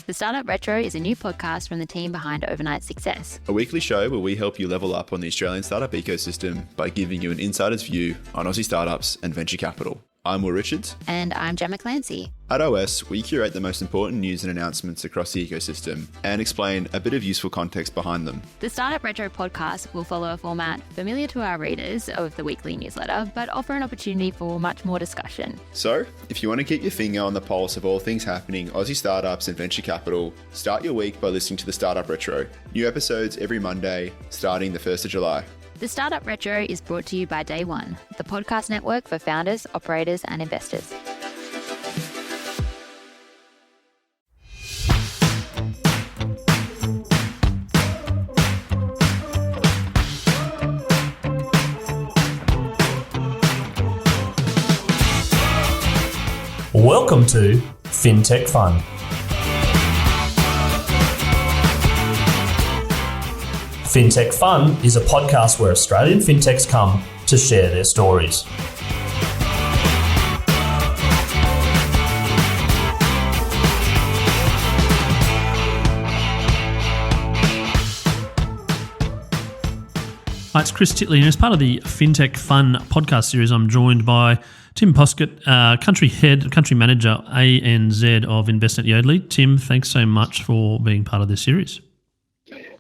The Startup Retro is a new podcast from the team behind Overnight Success. A weekly show where we help you level up on the Australian startup ecosystem by giving you an insider's view on Aussie startups and venture capital. I'm Will Richards. And I'm Gemma Clancy. At OS, we curate the most important news and announcements across the ecosystem and explain a bit of useful context behind them. The Startup Retro podcast will follow a format familiar to our readers of the weekly newsletter, but offer an opportunity for much more discussion. So, if you want to keep your finger on the pulse of all things happening Aussie startups and venture capital, start your week by listening to the Startup Retro. New episodes every Monday, starting the 1st of July. The Startup Retro is brought to you by Day One, the podcast network for founders, operators, and investors. Welcome to Fintechfun. Fintechfun is a podcast where Australian fintechs come to share their stories. Hi, it's Chris Titley, and as part of the Fintechfun podcast series, I'm joined by Tim Poskitt, country manager, ANZ of Envestnet Yodlee. Tim, thanks so much for being part of this series.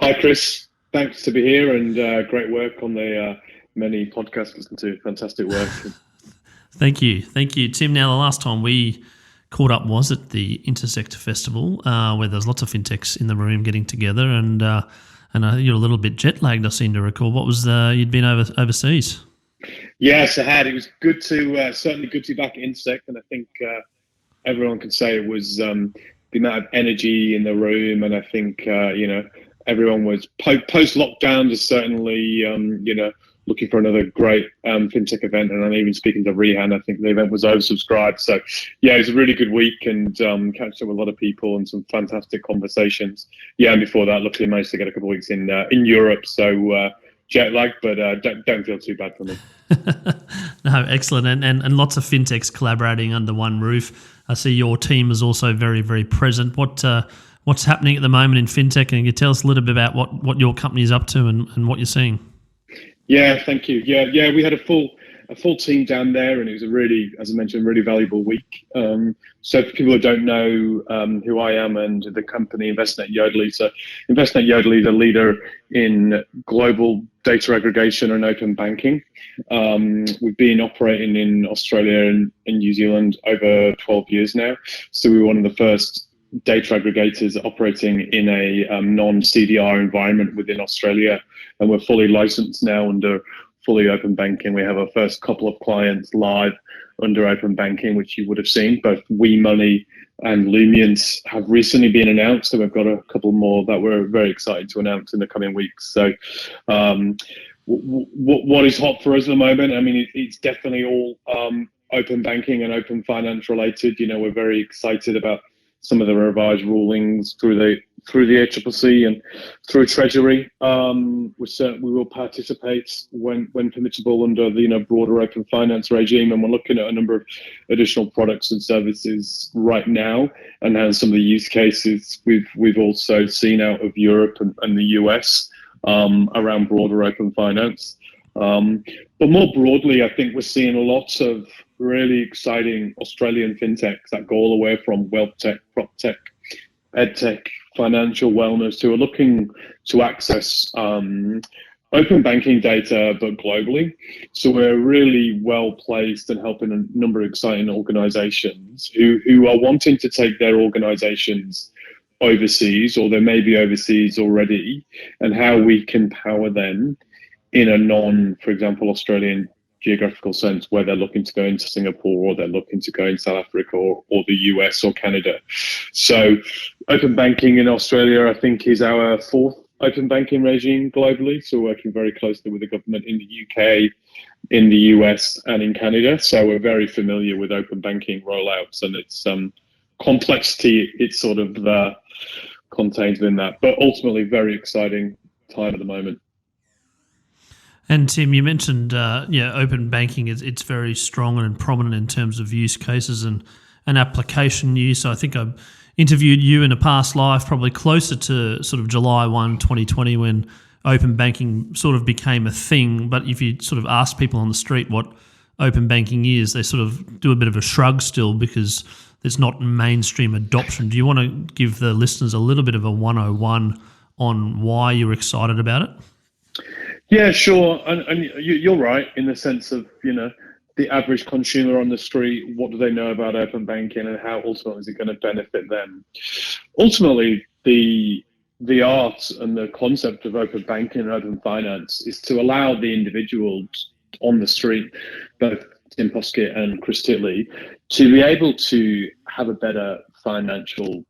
Hi, Chris. Thanks to be here, and great work on the many podcasts. Listen to fantastic work. Thank you, Tim. Now, the last time we caught up was at the Intersect Festival, where there's lots of fintechs in the room getting together, and you're a little bit jet lagged. I seem to recall. What was you'd been overseas? Yes, I had. It was good to certainly good to be back at Intersect, and I think everyone can say it was the amount of energy in the room, and I think everyone was post-lockdown is certainly, looking for another great fintech event. And I'm even speaking to Rehan, I think the event was oversubscribed. So, yeah, it was a really good week and catched up with a lot of people and some fantastic conversations. Yeah, and before that, luckily managed to get a couple of weeks in Europe. So jet lag, but don't feel too bad for me. No, excellent. And lots of fintechs collaborating under one roof. I see your team is also very, very present. What's happening at the moment in fintech, and can you tell us a little bit about what your company is up to and what you're seeing? Yeah, thank you. Yeah, we had a full team down there, and it was a really, as I mentioned, really valuable week. So for people who don't know who I am and the company Envestnet Yodlee, so Envestnet Yodlee is a leader in global data aggregation and open banking. We've been operating in Australia and New Zealand over 12 years now. So we were one of the first data aggregators operating in a non-CDR environment within Australia, and we're fully licensed now under fully open banking. We have our first couple of clients live under open banking, which you would have seen. Both WeMoney and Lumience have recently been announced, and we've got a couple more that we're very excited to announce in the coming weeks. So what is hot for us at the moment? I mean, it's definitely all open banking and open finance related. We're very excited about some of the revised rulings through the ACCC and through Treasury. We will participate when permissible under the broader open finance regime, and we're looking at a number of additional products and services right now. And then some of the use cases we've also seen out of Europe and the US around broader open finance. But more broadly, I think we're seeing a lot of really exciting Australian fintechs that go all the way from wealth tech, prop tech, ed tech, financial wellness, who are looking to access open banking data, but globally. So we're really well placed and helping a number of exciting organizations who are wanting to take their organizations overseas, or they may be overseas already, and how we can power them in a for example, Australian geographical sense, where they're looking to go into Singapore, or they're looking to go in South Africa, or the US or Canada. So open banking in Australia, I think, is our fourth open banking regime globally. So we're working very closely with the government in the UK, in the US, and in Canada. So we're very familiar with open banking rollouts and its complexity it's sort of contained in that. But ultimately, very exciting time at the moment. And Tim, you mentioned open banking. It's very strong and prominent in terms of use cases and application use. I think interviewed you in a past life, probably closer to sort of July 1, 2020, when open banking sort of became a thing. But if you sort of ask people on the street what open banking is, they sort of do a bit of a shrug still because there's not mainstream adoption. Do you want to give the listeners a little bit of a 101 on why you're excited about it? Yeah, sure. And you're right in the sense of, the average consumer on the street, what do they know about open banking and how ultimately is it going to benefit them? Ultimately, the art and the concept of open banking and open finance is to allow the individuals on the street, both Tim Poskitt and Chris Titley, to be able to have a better financial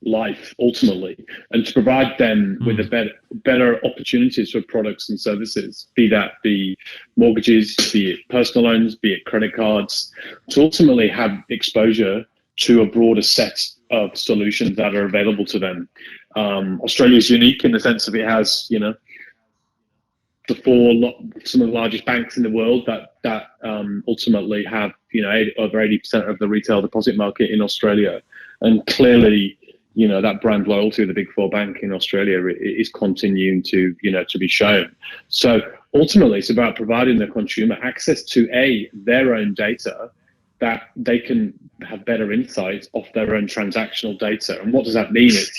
life ultimately, and to provide them with a better opportunities for products and services, be mortgages, be it personal loans, be it credit cards, to ultimately have exposure to a broader set of solutions that are available to them. Australia is unique in the sense that it has, some of the largest banks in the world that ultimately have, over 80% of the retail deposit market in Australia, and clearly, that brand loyalty of the Big Four bank in Australia is continuing to be shown. So ultimately, it's about providing the consumer access to their own data, that they can have better insights off their own transactional data. And what does that mean? It's,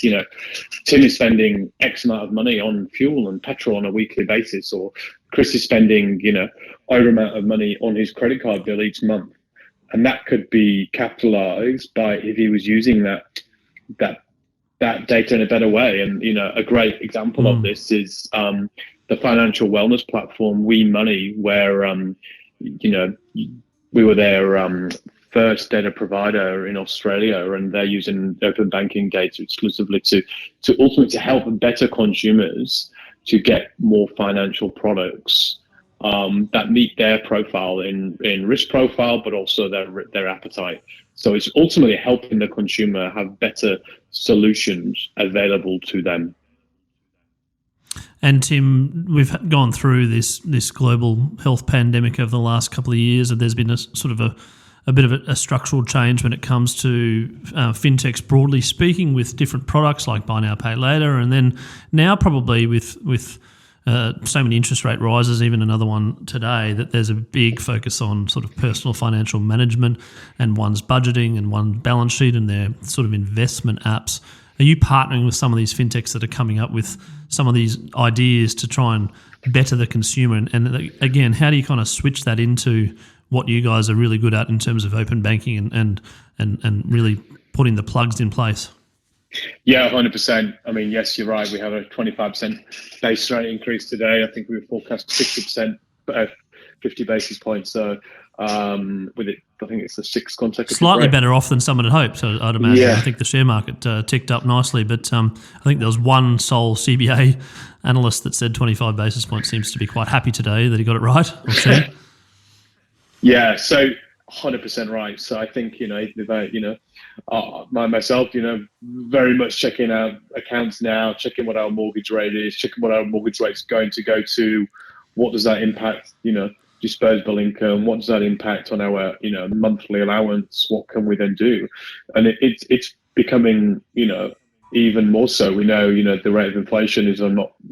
Tim is spending X amount of money on fuel and petrol on a weekly basis, or Chris is spending, over amount of money on his credit card bill each month. And that could be capitalized by if he was using that data in a better way. And, a great example of this is the financial wellness platform, We Money, where, we were their first data provider in Australia, and they're using open banking data exclusively to ultimately to help better consumers to get more financial products that meet their profile in risk profile, but also their appetite. So it's ultimately helping the consumer have better solutions available to them. And Tim, we've gone through this global health pandemic over the last couple of years, and there's been a sort of a bit of a structural change when it comes to fintechs broadly speaking, with different products like buy now, pay later, and then now probably with so many interest rate rises, even another one today, that there's a big focus on sort of personal financial management and one's budgeting and one's balance sheet and their sort of investment apps. Are you partnering with some of these fintechs that are coming up with some of these ideas to try and better the consumer? And again, how do you kind of switch that into what you guys are really good at in terms of open banking and really putting the plugs in place? Yeah, 100%. I mean, yes, you're right. We have a 25% base rate increase today. I think we were forecast 60%, 50 basis points. So with it, I think it's the sixth consecutive Slightly rate. Better off than someone had hoped, so I'd imagine. Yeah. I think the share market ticked up nicely, but I think there was one sole CBA analyst that said 25 basis points. Seems to be quite happy today that he got it right. Or she. Yeah, so 100% right. So I think, myself, very much checking our accounts now, checking what our mortgage rate is, checking what our mortgage rate's going to go to, what does that impact, disposable income, what does that impact on our, monthly allowance, what can we then do? And it's becoming, even more so. We know, the rate of inflation is, if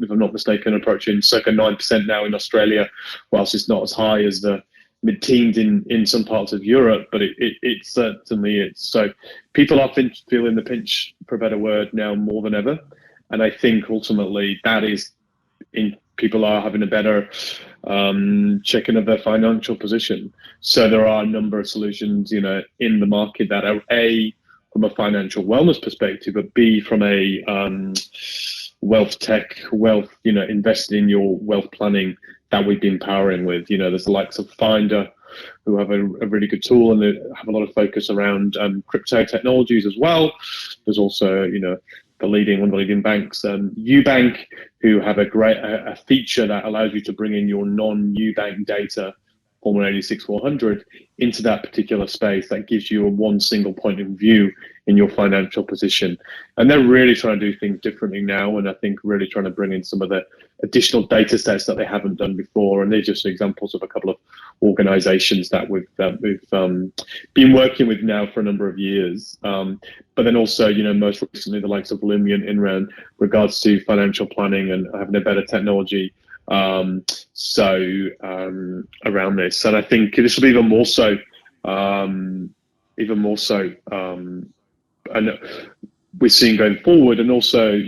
I'm not mistaken, approaching circa 9% now in Australia, whilst it's not as high as the mid-teens in some parts of Europe, but it certainly is. So people are feeling the pinch, for a better word, now more than ever. And I think ultimately that is people are having a better checking of their financial position. So there are a number of solutions, in the market that are A, from a financial wellness perspective, but B, from a wealth tech, investing in your wealth planning that we've been powering with. There's the likes of Finder, who have a really good tool, and they have a lot of focus around crypto technologies as well. There's also, one of the leading banks, Ubank, who have a feature that allows you to bring in your non-Ubank data, Formula 86 400, into that particular space. That gives you one single point of view in your financial position. And they're really trying to do things differently now, and I think really trying to bring in some of the additional data sets that they haven't done before. And they're just examples of a couple of organizations that we've been working with now for a number of years. But then also, most recently the likes of Lumion in regards to financial planning and having a better technology. Around this, and I think this will be even more so, and we're seeing going forward. And also,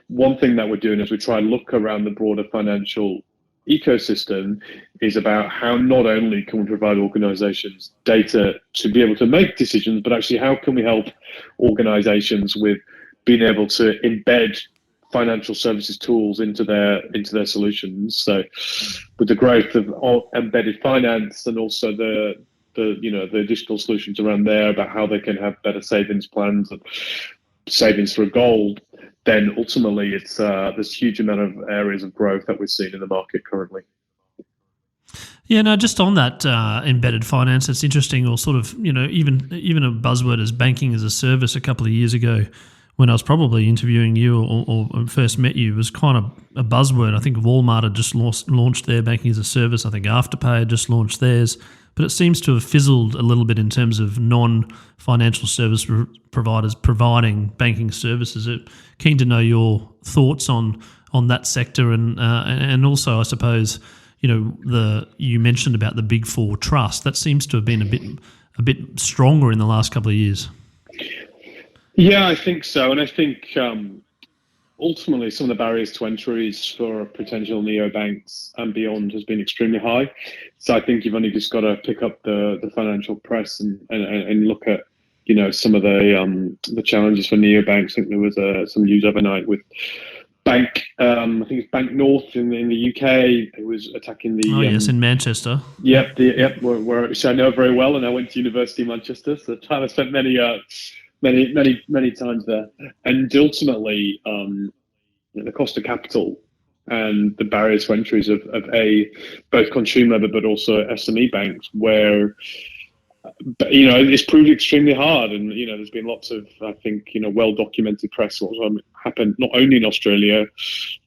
one thing that we're doing as we try and look around the broader financial ecosystem is about how not only can we provide organizations data to be able to make decisions, but actually how can we help organizations with being able to embed financial services tools into their solutions. So with the growth of embedded finance and also the additional solutions around there about how they can have better savings plans and savings for gold, then ultimately it's there's a huge amount of areas of growth that we're seeing in the market currently. Yeah, no, just on that embedded finance, it's interesting, or sort of, even a buzzword as banking as a service a couple of years ago, when I was probably interviewing you or first met you, was kind of a buzzword. I think Walmart had just launched their banking as a service. I think Afterpay had just launched theirs. But it seems to have fizzled a little bit in terms of non-financial service providers providing banking services. Keen to know your thoughts on that sector, and also, I suppose, you mentioned about the Big Four trust. That seems to have been a bit stronger in the last couple of years. Yeah, I think so. And I think ultimately some of the barriers to entries for potential neobanks and beyond has been extremely high. So I think you've only just got to pick up the financial press and look at, some of the challenges for neobanks. I think there was some news overnight with I think it's Bank North in the UK. It was attacking the... Oh, yes, in Manchester. Yep, which I know very well, and I went to University of Manchester, so I spent many times there. And ultimately, the cost of capital and the barriers to entries of both consumer but also SME banks, where it's proved extremely hard. And there's been lots of, I think, well documented press what's happened not only in Australia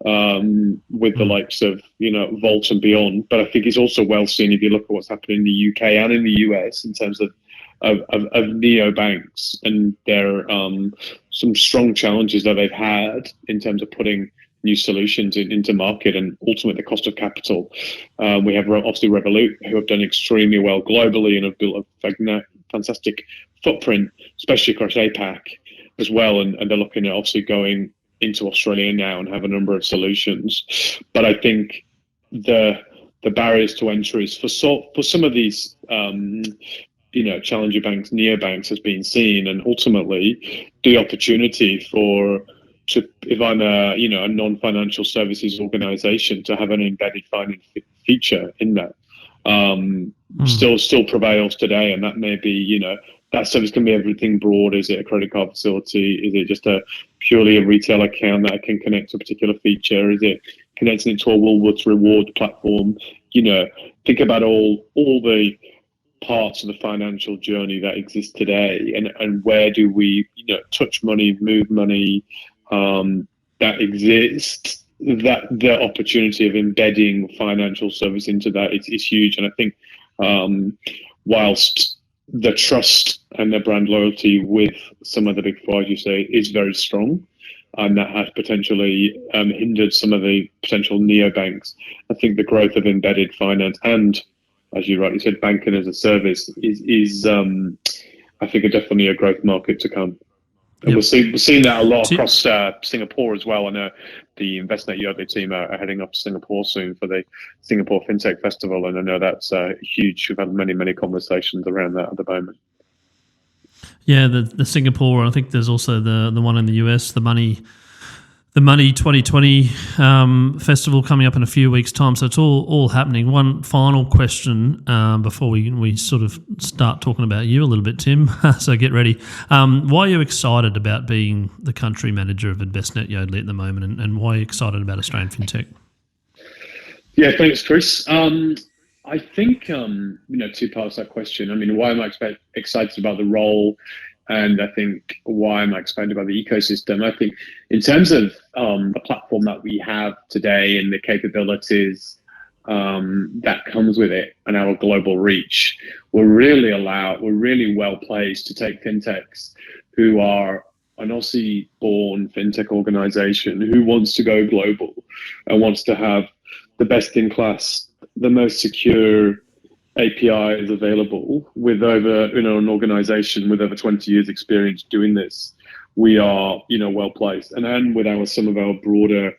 with the likes of Volt and beyond, but I think it's also well seen if you look at what's happening in the UK and in the US in terms of neobanks and their some strong challenges that they've had in terms of putting new solutions into market, and ultimately the cost of capital. We have obviously Revolut, who have done extremely well globally and have built a fantastic footprint, especially across APAC as well. And they're looking at obviously going into Australia now and have a number of solutions. But I think the barriers to entries for some of these challenger banks, neobanks, has been seen, and ultimately the opportunity if I'm a non-financial services organization, to have an embedded finance feature in that still prevails today. And that may be, that service can be everything broad. Is it a credit card facility? Is it just purely a retail account that can connect to a particular feature? Is it connecting it to a Woolworths reward platform? Think about all the parts of the financial journey that exist today, and where do we touch money, move money that exists. That the opportunity of embedding financial service into that is huge. And I think whilst the trust and the brand loyalty with some of the big four, as you say, is very strong, and that has potentially hindered some of the potential neobanks, I think the growth of embedded finance and, as you rightly said, banking as a service is I think, definitely a growth market to come. And we're seeing that a lot across Singapore as well. I know the Envestnet Yodlee team are heading up to Singapore soon for the Singapore Fintech Festival, and I know that's huge. We've had many conversations around that at the moment. Yeah, the Singapore. I think there's also the one in the US, the Money 2020 festival coming up in a few weeks' time. So it's all happening. One final question before we sort of start talking about you a little bit, Tim. So get ready. Why are you excited about being the country manager of Envestnet Yodlee at the moment, and why are you excited about Australian Fintech? Yeah, thanks, Chris. I think, two parts to that question. I mean, why am I excited about the role And I think why am I excited about the ecosystem? I think in terms of the platform that we have today and the capabilities that comes with it and our global reach, we're really well placed to take fintechs who are an Aussie-born fintech organization who wants to go global and wants to have the best-in-class, the most secure APIs available with over, an organization with over 20 years experience doing this. We are, well placed. And then with some of our broader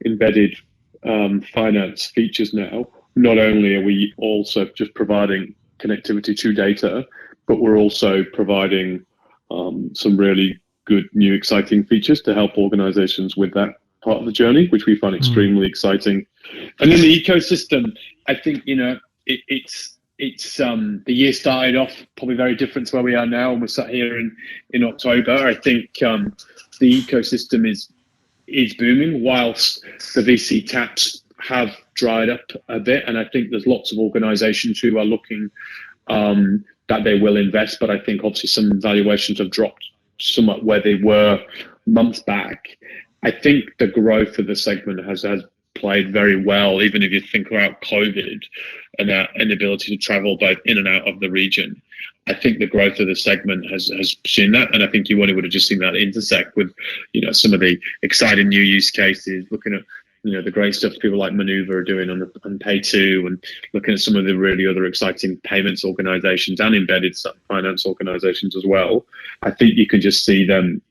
embedded finance features now, not only are we also just providing connectivity to data, but we're also providing some really good new exciting features to help organizations with that part of the journey, which we find extremely exciting. And then the ecosystem, I think, it's the year started off probably very different to where we are now, and we're sat here in October. I think the ecosystem is booming, whilst the VC taps have dried up a bit, and I think there's lots of organizations who are looking that they will invest, but I think obviously some valuations have dropped somewhat where they were months back. I think the growth of the segment has played very well, even if you think about COVID and our inability to travel both in and out of the region. I think the growth of the segment has seen that, and I think you would have just seen that intersect with, some of the exciting new use cases, looking at, the great stuff people like Maneuver are doing on Pay2, and looking at some of the really other exciting payments organizations and embedded finance organizations as well. I think you can just see them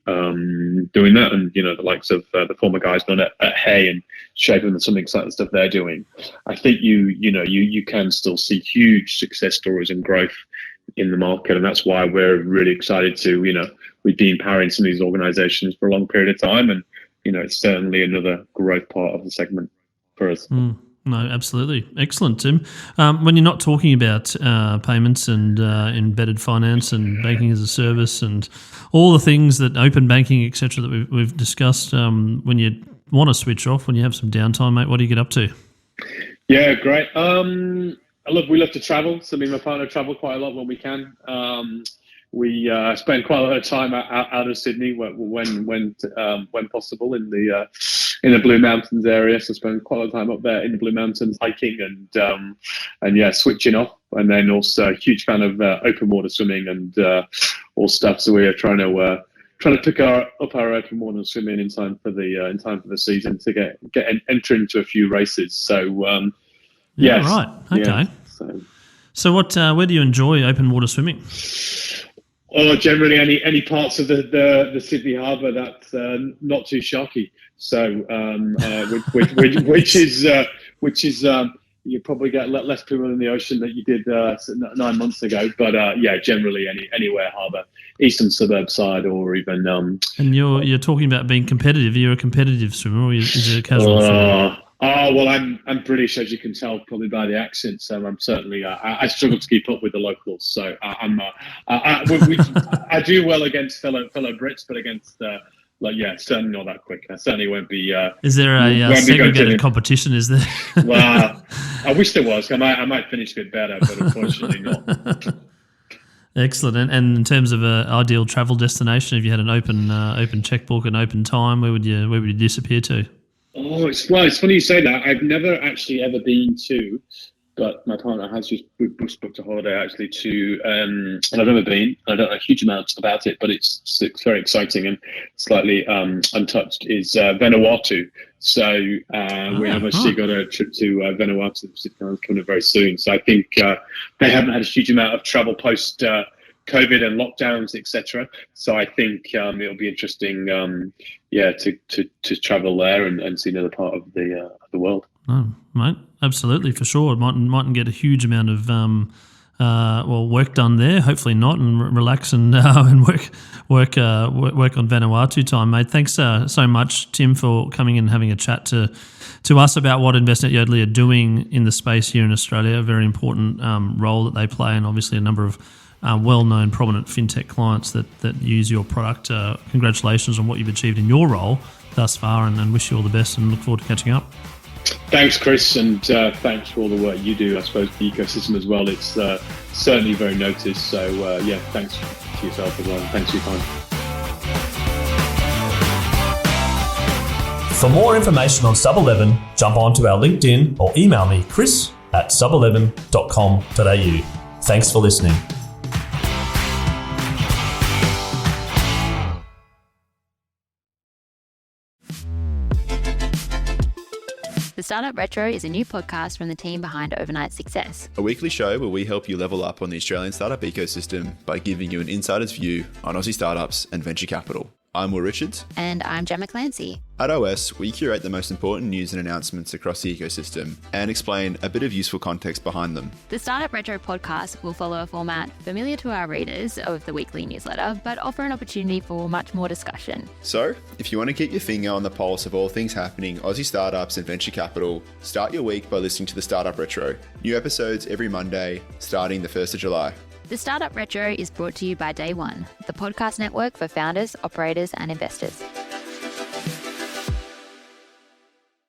doing that, and, the likes of the former guys done at Hey and shaping some exciting stuff they're doing. I think you can still see huge success stories and growth in the market, and that's why we're really excited to, we've been empowering some of these organizations for a long period of time, and it's certainly another growth part of the segment for us. No, absolutely. Excellent, Tim. When you're not talking about payments and embedded finance and banking as a service and all the things that open banking, et cetera, that we've discussed, when you want to switch off, when you have some downtime, mate, what do you get up to? Yeah, great. We love to travel. So me and my partner travel quite a lot when we can. We spend quite a lot of time out of Sydney when possible in the Blue Mountains area. So spend quite a lot of time up there in the Blue Mountains hiking and switching off. And then also a huge fan of open water swimming and all stuff. So we are trying to pick up our open water swimming in time for the season to enter into a few races. So yes, right, okay. Yeah, so what? Where do you enjoy open water swimming? Or generally any parts of the Sydney Harbour that's not too sharky. So which is you probably get less people in the ocean than you did 9 months ago. But generally anywhere harbour, eastern suburb side, or even. And you're talking about being competitive. You're a competitive swimmer, or is it a casual swimmer? Well, I'm British, as you can tell probably by the accent. So I'm certainly I struggle to keep up with the locals. So I do well against fellow Brits, but against certainly not that quick. I certainly won't be. Is there a segregated competition? Is there? Well, I wish there was. I might finish a bit better, but unfortunately not. Excellent. And in terms of an ideal travel destination, if you had an open checkbook and open time, where would you disappear to? Oh, it's funny you say that. I've never actually ever been to, but my partner has just booked a holiday actually to, and I've never been. I don't know a huge amount about it, but it's very exciting and slightly untouched. Is Vanuatu. So we have actually got a trip to Vanuatu coming up very soon. So I think they haven't had a huge amount of travel post COVID and lockdowns, etc. So I think it'll be interesting, to travel there and see another part of the world. Oh, mate, absolutely, for sure. Mightn't get a huge amount of work done there. Hopefully not, and relax and work on Vanuatu time, mate. Thanks so much, Tim, for coming and having a chat to us about what Envestnet Yodlee are doing in the space here in Australia. A very important role that they play, and obviously a number of well-known, prominent fintech clients that use your product. Congratulations on what you've achieved in your role thus far, and wish you all the best and look forward to catching up. Thanks, Chris, and thanks for all the work you do. I suppose the ecosystem as well. It's certainly very noticed. So thanks to yourself as well. Thanks for your time. For more information on Sub 11, jump onto our LinkedIn or email me, chris@sub11.com.au. Thanks for listening. The Startup Retro is a new podcast from the team behind Overnight Success. A weekly show where we help you level up on the Australian startup ecosystem by giving you an insider's view on Aussie startups and venture capital. I'm Will Richards. And I'm Gemma Clancy. At OS, we curate the most important news and announcements across the ecosystem and explain a bit of useful context behind them. The Startup Retro podcast will follow a format familiar to our readers of the weekly newsletter, but offer an opportunity for much more discussion. So, if you want to keep your finger on the pulse of all things happening Aussie startups and venture capital, start your week by listening to the Startup Retro. New episodes every Monday, starting the 1st of July. The Startup Retro is brought to you by Day One, the podcast network for founders, operators, and investors.